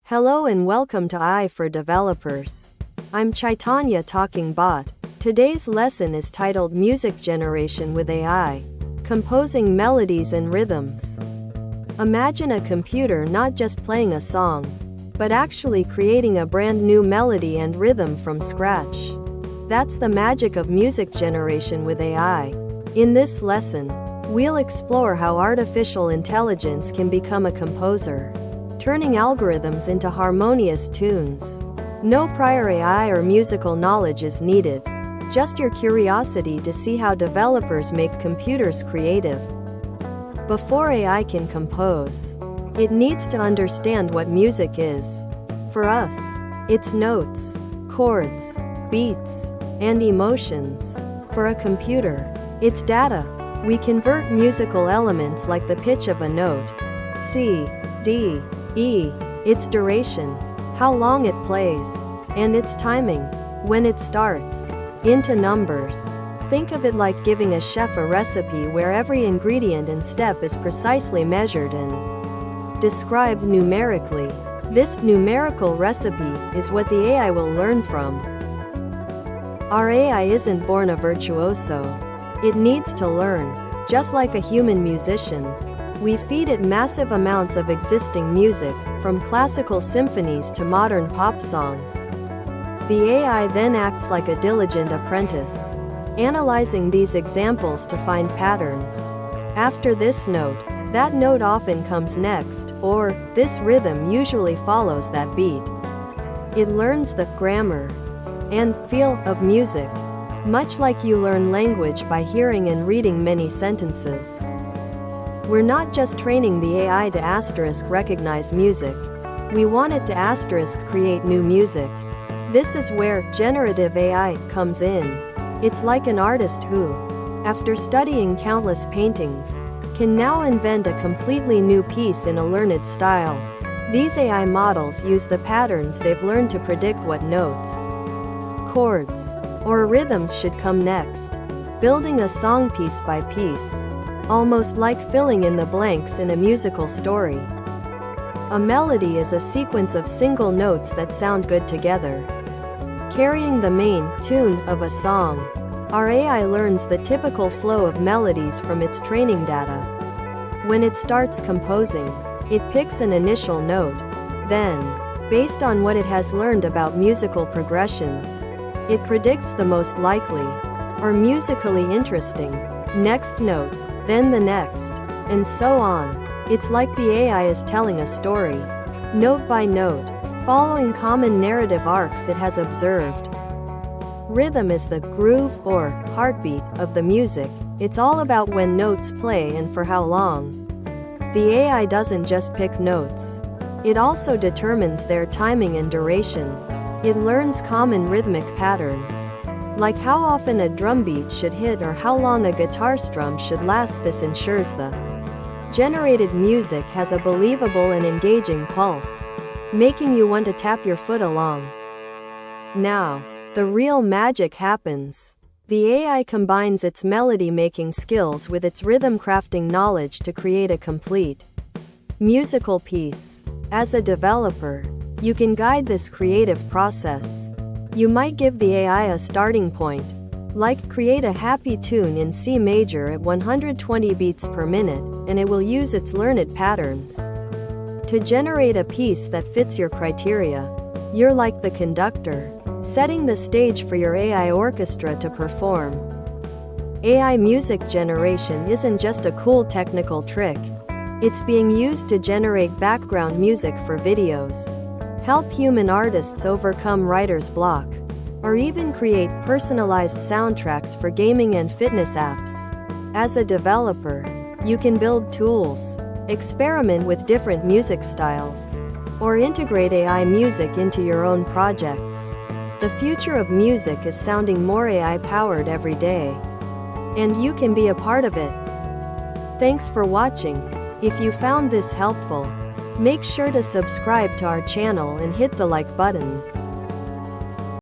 Hello and welcome to AI for Developers. I'm Chaitanya talking bot. Today's lesson is titled Music Generation with AI, Composing Melodies and Rhythms. Imagine a computer not just playing a song, but actually creating a brand new melody and rhythm from scratch. That's the magic of music generation with AI. In this lesson, we'll explore how artificial intelligence can become a composer, turning algorithms into harmonious tunes. No prior AI or musical knowledge is needed, just your curiosity to see how developers make computers creative. Before AI can compose, it needs to understand what music is. For us, it's notes, chords, beats, and emotions. For a computer, it's data. We convert musical elements like the pitch of a note, C, D, E, its duration, how long it plays, and its timing, when it starts, into numbers. Think of it like giving a chef a recipe where every ingredient and step is precisely measured and described numerically. This numerical recipe is what the AI will learn from. Our AI isn't born a virtuoso. It needs to learn. Just like a human musician, we feed it massive amounts of existing music, from classical symphonies to modern pop songs. The AI then acts like a diligent apprentice, analyzing these examples to find patterns. After this note, that note often comes next, or this rhythm usually follows that beat. It learns the grammar and feel of music, much like you learn language by hearing and reading many sentences. We're not just training the AI to recognize music. We want it to create new music. This is where generative AI comes in. It's like an artist who, after studying countless paintings, can now invent a completely new piece in a learned style. These AI models use the patterns they've learned to predict what notes, chords, or rhythms should come next, building a song piece by piece, almost like filling in the blanks in a musical story. A melody is a sequence of single notes that sound good together, carrying the main tune of a song. Our AI learns the typical flow of melodies from its training data. When it starts composing, it picks an initial note. Then, based on what it has learned about musical progressions, it predicts the most likely, or musically interesting, next note, then the next, and so on. It's like the AI is telling a story, note by note, following common narrative arcs it has observed. Rhythm is the groove or heartbeat of the music. It's all about when notes play and for how long. The AI doesn't just pick notes. It also determines their timing and duration. It learns common rhythmic patterns, like how often a drum beat should hit or how long a guitar strum should last. This ensures the generated music has a believable and engaging pulse, making you want to tap your foot along. Now, the real magic happens. The AI combines its melody-making skills with its rhythm-crafting knowledge to create a complete musical piece. As a developer, you can guide this creative process. You might give the AI a starting point, like create a happy tune in C major at 120 beats per minute, and it will use its learned patterns to generate a piece that fits your criteria. You're like the conductor, setting the stage for your AI orchestra to perform. AI music generation isn't just a cool technical trick. It's being used to generate background music for videos, help human artists overcome writer's block, or even create personalized soundtracks for gaming and fitness apps. As a developer, you can build tools, experiment with different music styles, or integrate AI music into your own projects. The future of music is sounding more AI-powered every day, and you can be a part of it. Thanks for watching. If you found this helpful, make sure to subscribe to our channel and hit the like button.